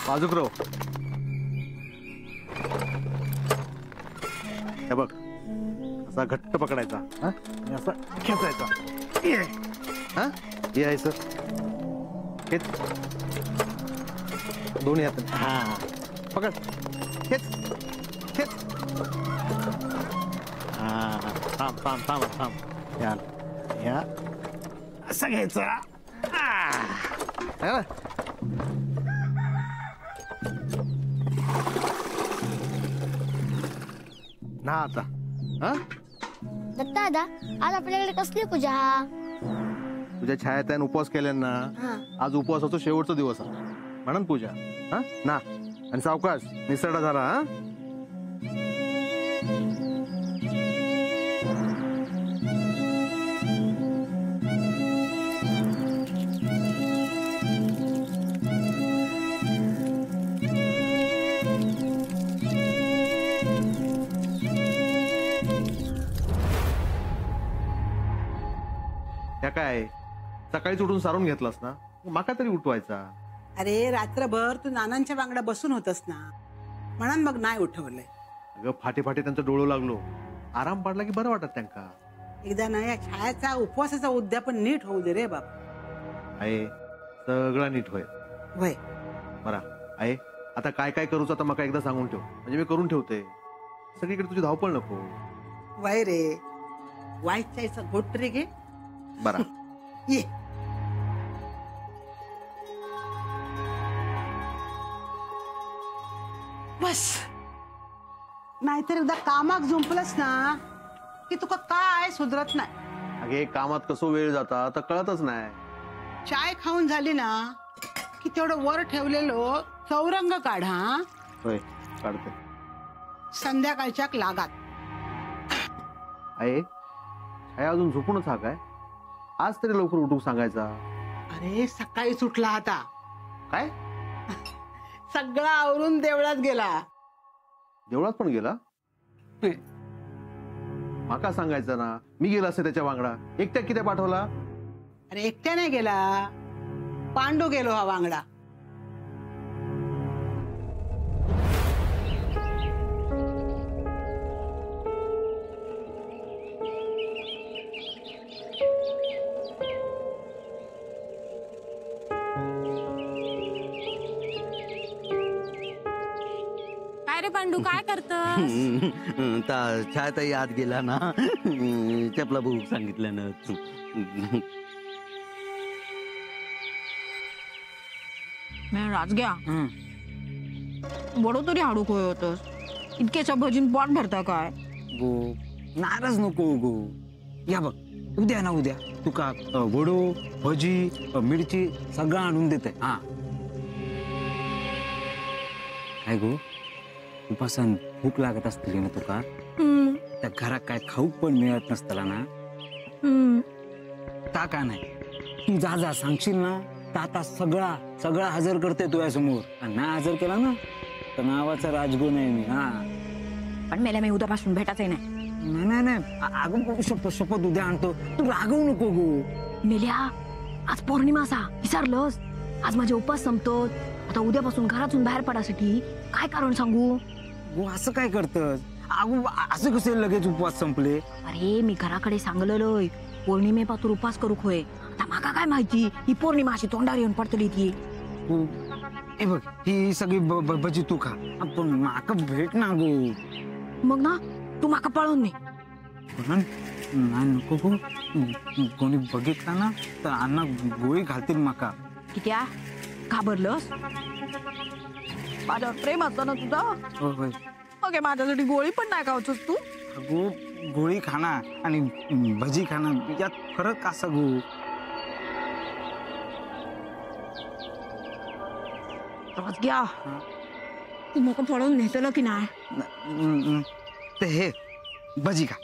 बाजूक राव. हे बघ असा घट्ट पकडायचा आणि असा खेचायचा. हा यायचं हेच दोन्ही हात. हा पकड हेच हेच. हा थांब थांब थांब थांब. या या असं घ्यायचं. ना आता हा दत्ता दादा आज आपल्याकडे कसली पूजा? तुझ्या छायाताईन उपवास केल्यान ना. आज उपवासाचा शेवटचा दिवस आहे म्हणून पूजा. हा ना आणि सावकाश निसरडा झाला. हा त्या काय सकाळीच उठून सारून घेतलास ना माका तरी उठवायचा. अरे रात्रभर तू नानांच्या बांगडा बसून होतस ना म्हणून मग नाही उठवलंय. अगं फाटे फाटे त्यांचं डोळं लागलो. आराम पडला की बरं वाटत त्यांका. एकदा ना या छायाचा उपवासाचा उद्यापन नीट होऊ दे रे बाप. आहे सगळं नीट होय वय बरा आहे. आता काय काय करूच आता मका एकदा सांगून ठेव म्हणजे मी करून ठेवते. सगळीकडे तुझी धावपळ नको. वय रे वाईट चायचा घोट रे घे बरा ये. बस नाहीतर एकदा कामाक झुंपलंस ना की तुका काय सुधरत नाही. अगे कामात कसं वेळ जाता तर कळतच नाही. चाय खाऊन झाली ना की तेवढं वर ठेवलेलो चौरंग काढा. होय काढते. संध्याकाळच्या लागात आहे छाया अजून झोपूनच हा काय. आज तरी लवकर उठून सांगायचा. अरे सकाळी सुटला आता काय सगळा आवरून देवळात गेला. देवळात पण गेला. माका सांगायचं ना मी गेला असते त्याच्या वांगडा. एकट्या किती पाठवला? अरे एकट्या नाही गेला पांडू गेलो हा वांगडा. रे पांडू काय करतस? छायाताई आत गेला ना चपला भूक सांगितल्यानं. राजग्या बडो तरी हाडूक होय होतस. इतक्याच्या भजीन पोट भरता काय? गो नाराज नको गो. या बघ उद्या ना उद्या तुका वडो भजी मिरची सगळं आणून देते. हा काय गो उपासन भूक लागत असतील ना तुका. त्या घरात काय खाऊ पण मिळत नसतला ना. ता का नाही तू जा जा सांगशील ना तर आता सगळा सगळा हजर करते तुझ्या समोर. ना हजर केला ना तर नावाचा राजगुण आहे मी. हा पण मेल्या मी उद्यापासून भेटायचंय नाही. नाही नाही अगं शपथ उद्या आणतो. तू रागवू नको गो. मेल्या आज पौर्णिमा असा विसरलंस. आज माझे उपास संपतो. आता उद्यापासून घरातून बाहेर पडायसाठी काय कारण सांगू? गो असं काय करतस? अगो असं कसे लगेच उपवास संपले? अरे मी घराकडे सांगलेलोय पौर्णिमेपासून उपास करू होय. आता माका काय माहिती ही पौर्णिमा अशी तोंडावर येऊन पडतली ती. ए बघ ही सगळी भजी तू खा पण माका भेट ना गो. मग ना तू माका पळवून नाही नको गो. कोणी बघितला ना तर अण्णा गोळी घालतील माका. कित्या घाबरलंस? माझ्यावर प्रेम असतं ना तुझा. होय ओके माझ्यासाठी गोळी पण नाही खावचोस तू. गो गोळी खाना आणि भजी खाना यात फरक असा गो. राजग्या तू मका पळवून नेतलं की नाही? ते हे भजी खा.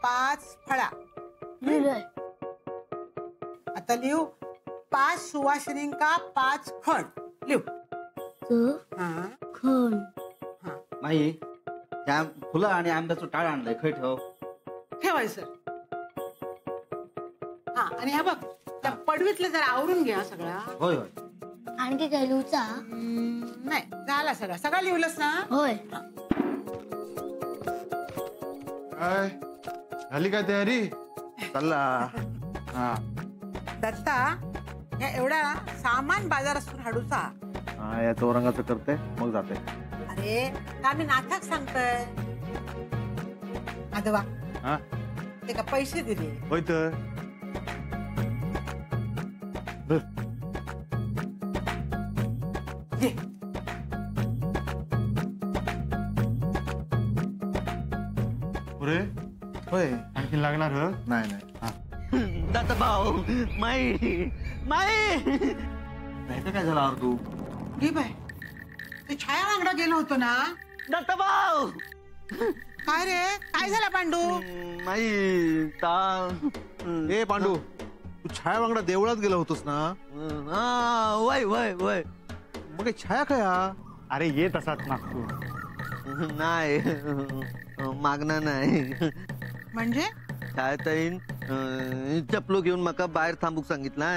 5 फळा. आता लिहू 5 सुवासिनींका 5 खण लिहू. नाही त्या फुलं आणि आंब्याचं टाळ आणलंय खै ठेव. ठेवायचं. हा आणि हा बघ त्या पडवीतलं जरा आवरून घ्या सगळा. होय होय. हा आणखी काय लिहूचा? नाही झाला सगळं लिहिलंस ना? होय. काय झाली काय तयारी? चालला. हा दत्ता या एवढा सामान बाजारातून हाडूचा. हा या चौरंगाचं करते मग जाते. अरे का मी नाटक सांगतोय. आदवा हा ते का पैसे दिले. होय तर बर. दे. पुरे होय आणखी लागणार ह? नाही नाही. दादा भाऊ माई माई नाही तर काय झालं आर तू? घे बाय ते छाया वांगडा गेलो होतो ना. दादा भाऊ काय रे काय झालं पांडू? माई ता ए पांडू तू छाया वांगडा देवळात गेला होतोस ना? वय वय वय मग हे छाया काय हा? अरे ये तसाच नागतो. नाही मागणं नाही म्हणजे काय ताईन चपलो घेऊन मका बाहेर थांबूक सांगितला.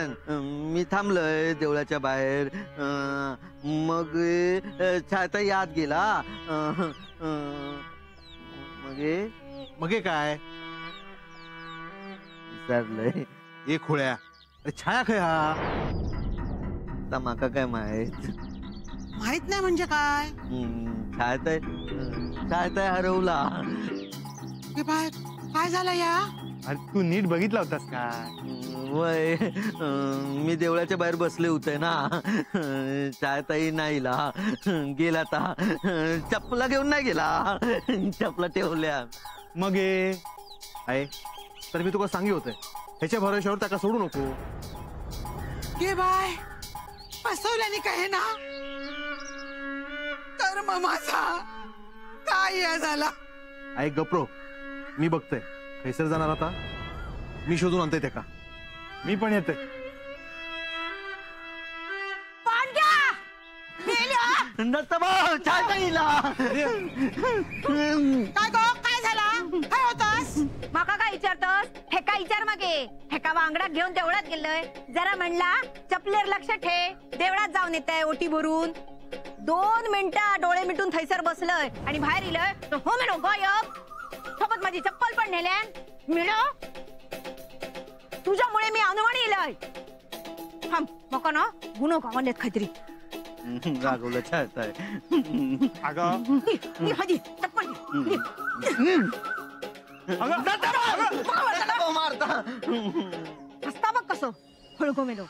मी थांबलोय देवळाच्या बाहेर. मग छायताई आत गेला. मग हे काय? विचारलंय ए खोळ्या अरे छाया काय हा? आता माका काय माहित. माहित नाही म्हणजे काय? छायताई हरवला. हे बाय काय झालं या? अरे तू नीट बघितला होतास का? वय मी देवळाच्या बाहेर बसले होते ना. छायताई नाहीला गेला. आता चपला घेऊन नाही गेला. चपला ठेवल्या. मग ये आहे तर मी तुला सांगी होते ह्याच्या भरोश्यावर त्याला सोडू नको. गे बाय फसवल्याने काय ना. तर मग माझा काय या झाला? ऐक गप्रो मी बघतोय कैसर जाणार आता. मी शोधून आणते त्या का. मी पण येते. छायताईला काय गो काय झाला? काय होतास? माका काय विचारतोस? हे काय विचार मागे? हे का वांगडा घेऊन देवळात गेलोय. जरा म्हणला चपलेर लक्ष ठे. देवळात जाऊन येतय ओटी भरून. 2 मिनिटं डोळे मिटून थैसर बसलय आणि बाहेर इलय. हो मेलो गायब. सोबत माझी चप्पल पण नेल्यान. मिळो तुझ्यामुळे मी अनुमानी इलय. थांब मका ना गुन्हा गावानेत काहीतरी. रागवलं छायताई. अगं नी हदी चप्पल नी. मारता हसता बघ कसं हळगो मेलो.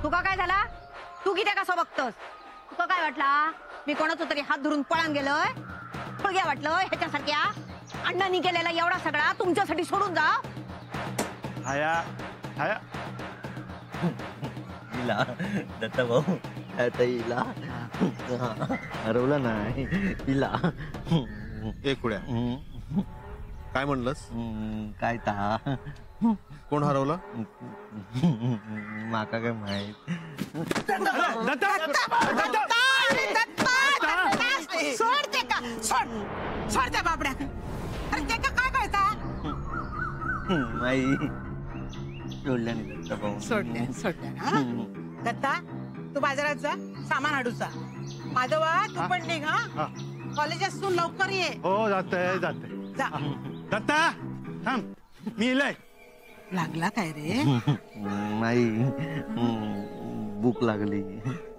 तुका काय झाला? तू किती कसं बघतोस? तुका काय वाटला मी कोणाचा तरी हात धरून पळून गेलोय? फळग्या वाटलं ह्याच्यासारख्या अण्णांनी केलेला एवढा सगळा तुमच्यासाठी सोडून जा. हाया हाया हिला दत्ता भाऊ छायताईला हरवलं नाही. हिला ए खोळ्या काय म्हणलंस? काय ता कोण हरवला? माका काय माहित. सोड ते का सोड सोड त्या बाबड्या. अरे ते का काय कळता? माई सोडल्याने दत्ता भाऊ. सोडल्या हा? दत्ता तू बाजारात जा सामान हाडूचा. माधवा तू पण निघ हा. कॉलेजातून लवकर ये. हो जाते जाते. जा. दत्ता थांब मी येलय. लागला काय रे? माई भूक लागली.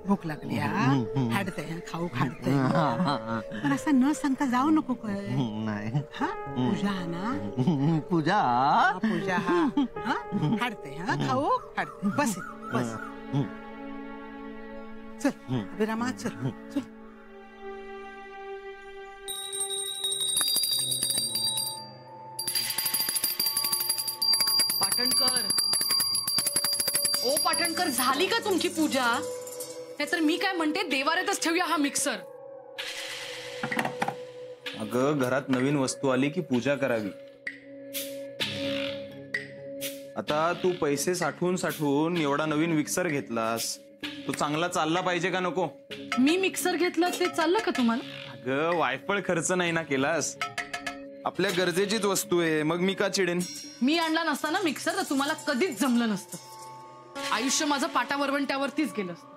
भूक लागली हा? हाडते खाऊ खाडते. पण असं न सांगता जाऊ नको काय. नाही हा पूजा हा ना? पूजा हा, पूजा हा. हा? हाडते हा खाऊ हाडते. बस बस चल अभिरामा चल चल. पाटणकर ओ पाटणकर झाली का तुमची पूजा? नाहीतर मी काय म्हणते देवाऱ्यातच ठेवूया हा मिक्सर. अगं घरात नवीन वस्तू आली की पूजा करावी. आता तू पैसे साठवून साठवून एवढा नवीन मिक्सर घेतलास. तो चांगला चालला पाहिजे का नको? मी मिक्सर घेतलं ते चाललं का तुम्हाला? अगं वायफळ खर्च नाही ना केलास. आपल्या गरजेचीच वस्तू आहे, मग मी का चिडेन? मी आणला नसता ना मिक्सर तर तुम्हाला कधीच जमलं नसतं. आयुष्य माझं पाटावरवंट्यावरतीच गेलं असतं.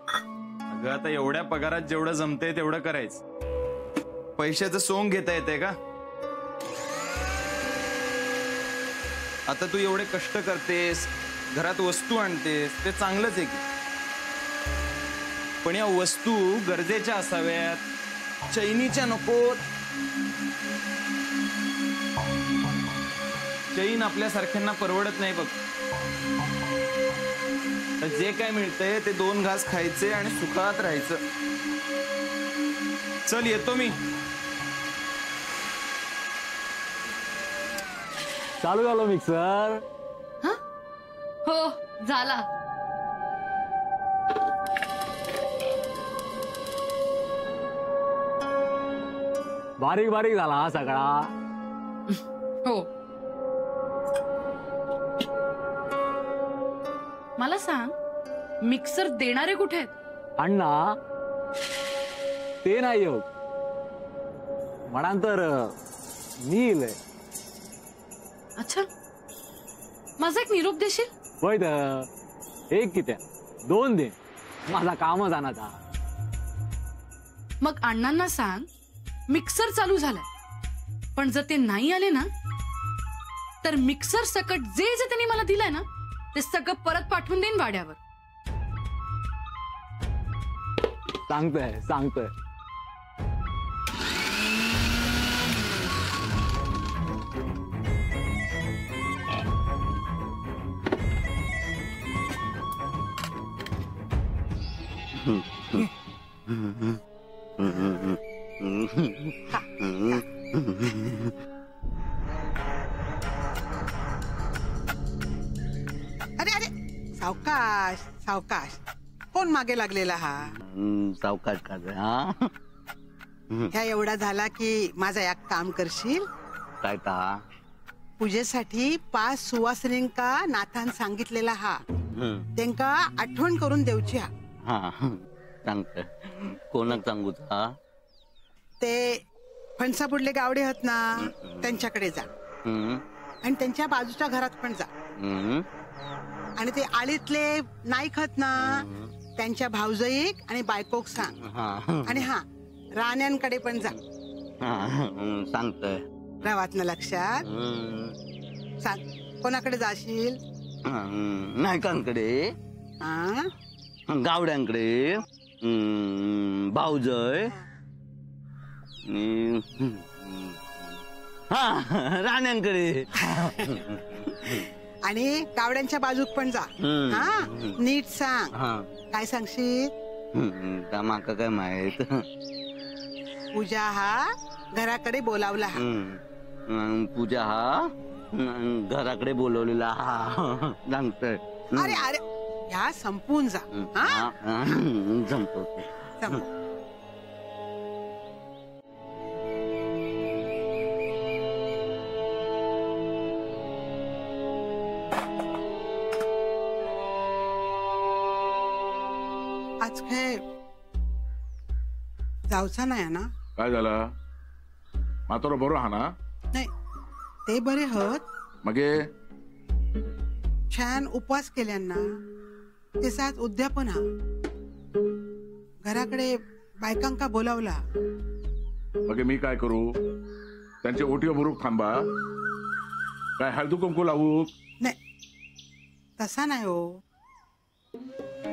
अगं आता एवढ्या पगारात जेवढं जमतंय तेवढं करायचं. पैशाचं सोंग घेता येते का? आता तू एवढे कष्ट करतेस, घरात वस्तू आणतेस, ते चांगलंच आहे की, पण या वस्तू गरजेच्या असाव्यात, चैनीच्या नकोत. चैन आपल्यासारख्यांना परवडत नाही बघ. तर जे काय मिळतंय ते 2 घास खायचे आणि सुखात राहायचं. चल येतो मी. चालू झालं मिक्सर. हो झाला. बारीक बारीक झाला हा सगळा. हो. मला सांग, मिक्सर देणारे कुठे आहेत? अण्णा ते नाही येऊ म्हणांतर मी येईल. अच्छा, माझा एक निरोप देशील? होय तर. एक कित्या 2 दे, माझा कामच आणायचा. मग अण्णांना सांग मिक्सर चालू झालाय, पण जर ते नाही आले ना तर मिक्सर सकट जे जे त्यांनी मला दिलंय ना ते सगळं परत पाठवून देईन वाड्यावर. सांगतोय. अरे अरे सावकाश सावकाश. कोण मागे लागलेला हा? सावकाश का हा? ह्या एवढा झाला की माझा एक काम करशील? काय ता? पूजेसाठी 5 सुवासिनींका नाथान सांगितलेला हा. त्यांका आठवण करून देऊची हा. हा सांगतोय. कोणाक सांगूचा? ते फणसा बुडले गावडे आहेत ना, त्यांच्याकडे जा. आणि त्यांच्या बाजूच्या घरात पण जा. आणि ते आळीतले नाईक आहेत ना, त्यांच्या भाऊजईक आणि बायकोक सांग. आणि हा राण्यांकडे पण जा. सांगतोय. रावात ना लक्षात सांग. कोणाकडे जाशील? नायकांकडे, गावड्यांकडे, भाऊजय, राण्यांकडे. आणि गावड्यांच्या बाजूक पण जा. हा नीट सांग. काय सांगशील? माका काय माहित. पूजा हा घराकडे बोलावला हा. पूजा हा घराकडे बोलवलेला हा. सांगतोय. अरे अरे ह्या संपून जा. जमतो. आज काय जाऊचा नाही ना? काय झालं? मातोर बरो हा ना? नाही ते बरे होत. मगे छान उपवास केल्यांना ते सात उद्यापन हा. घराकडे बायकांका बोलावला. मगे मी काय करू? त्यांचे ओटीओ भरूक थांबा काय? हळदू कुंकू लावू? नाही तसा नाही हो.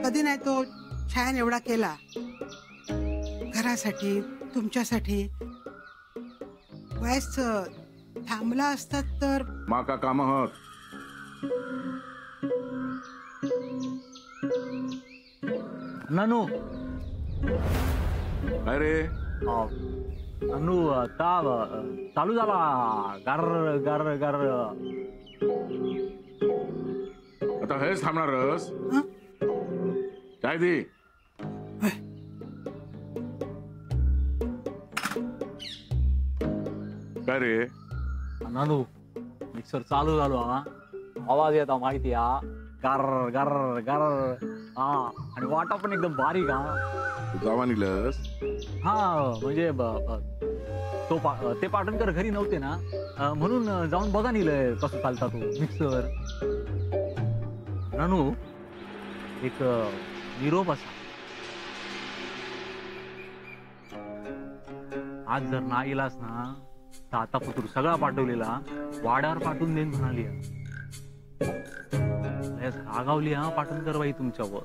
कधी नाही तो छान एवढा केला घरासाठी, तुमच्यासाठी. वयस थांबला असतात तर माका काम हत. ननू काय रे? ननू ताव चालू झाला. गर गर गर. आता हेच थांबणारस? काय दे? काय रे? ननू मिक्सर चालू झालो हा. आवाज येता माहिती हा. गर गर गर. हा आणि वाटा पण एकदम बारीक हा. जावा निघलस? हा म्हणजे ते पाटणकर घरी नव्हते ना, म्हणून जाऊन बघा नेलंय कसं चालता तो मिक्सर. नानू एक निरोप असा, आज जर ना इलास ना तर आता पुत्र सगळा पाठवलेला वाड्यावर पाठवून देईन म्हणाली. रागावली हा पाटणकर बाई तुमच्यावर.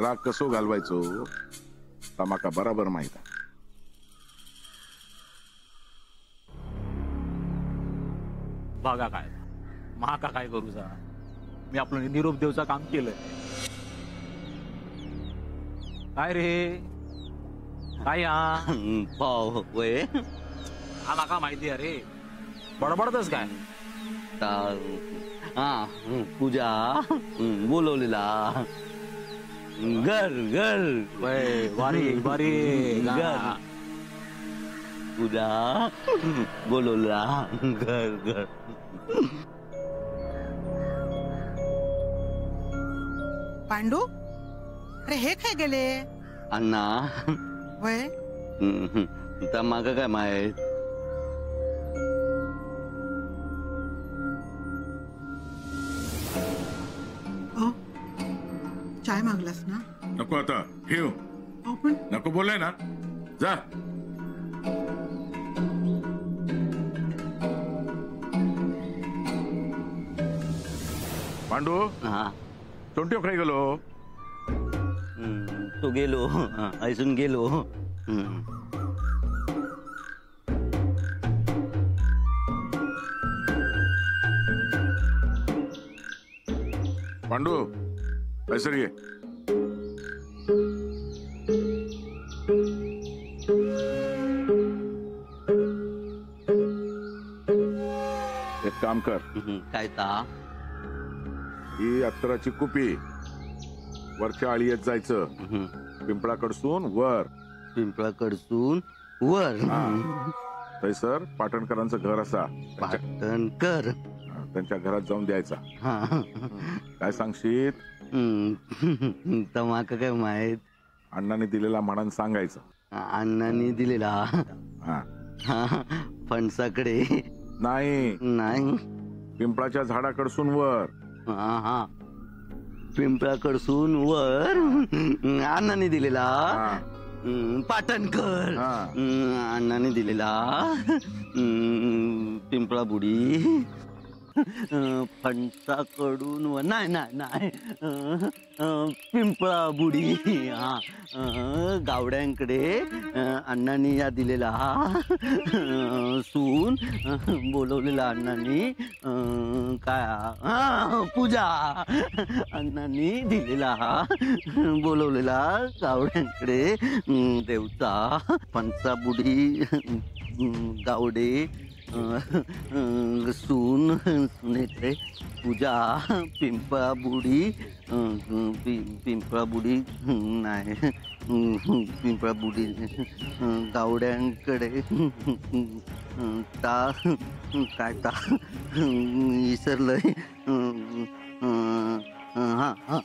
राग कसो घालवायचो तमाका बराबर माहित आहे. बघा काय महाका काय करू जा, मी आपलं निरोप देवचा काम केलंय. काय रे काय पाव वय हा माका माहिती आहे रे, बडबडतच काय. पूजा बोलवलेला घर घर वारी वारी घर पूजा बोलवला घर घर. पांडू, अरे हे काय गेले अण्णा? वय तर माग काय माहित. चाय मागलास ना? नको आता ठेव. पण नको बोलाय ना, जा. पांडू तोंट्यो खाई गेलो. तो गेलो ऐसून गेलो. पांडू पैसर ये. एक काम कर. काय ता? ही अत्तराची कुपी वरच्या आळीत जायचं. पिंपळाकडसून वर. पिंपळाकडसून वर. थैसर पाटणकरांचं घर असा. पाटणकर त्यांच्या घरात जाऊन द्यायचा. काय सांगशीत? तमाका काय माहित. अण्णाने दिलेला म्हणून सांगायचं. अण्णाने दिलेला फणसाकडे नाही नाही, पिंपळाच्या झाडाकडसून वर. पिंपळाकडसून वर अण्णाने दिलेला. पाटणकर अण्णाने दिलेला. पिंपळा बुडी फणसाकडून नाही नाही नाही, पिंपळा बुडी गावड्यांकडे अण्णांनी या दिलेला. सून बोलवलेला अण्णांनी. काय पूजा अण्णांनी दिलेला बोलवलेला गावड्यांकडे देवचा. फणसा बुडी गावडे सून सुनेकडे पूजा. पिंपळा बुडी पिंपळा बुडी नाही, पिंपळा बुडी गावड्यांकडे ता काय ता विसरलंय. हा हा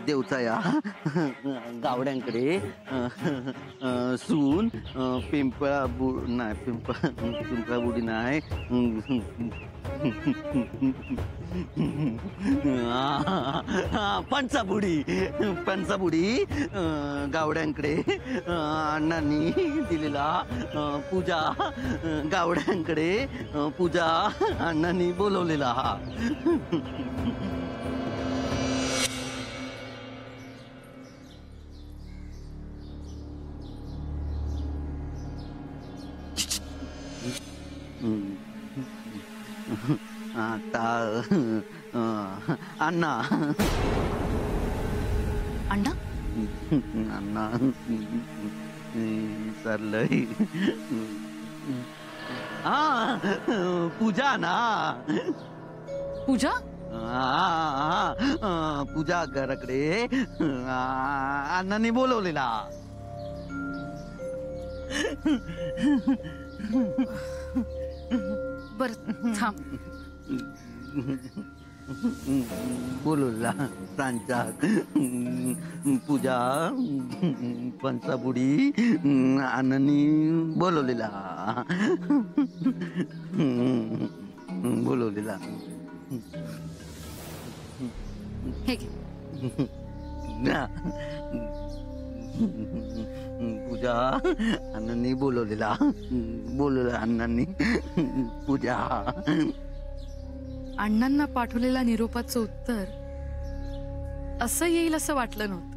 देवचा या गावड्यांकडे सून. पिंपळा नाही, पिंपळा बुडी नाही, फणसाबुडी. फणसाबुडी गावड्यांकडे अण्णांनी दिलेला. पूजा गावड्यांकडे पूजा अण्णांनी बोलवलेला. आता अण्णा अण्णा अण्णा सरलय. पूजा ना. पूजा पूजा घराकडे अण्णांनी बोलवलेला. बर थांब. बोलवलेला सांचा पूजा पंचाबुडी अण्णांनी बोलवलेला बोलवलेला हे घे. पूजा अण्णांनी बोलवलेला अण्णांनी पूजा अण्णांना पाठवलेल्या निरोपाचं उत्तर असं येईल असं वाटलं नव्हतं.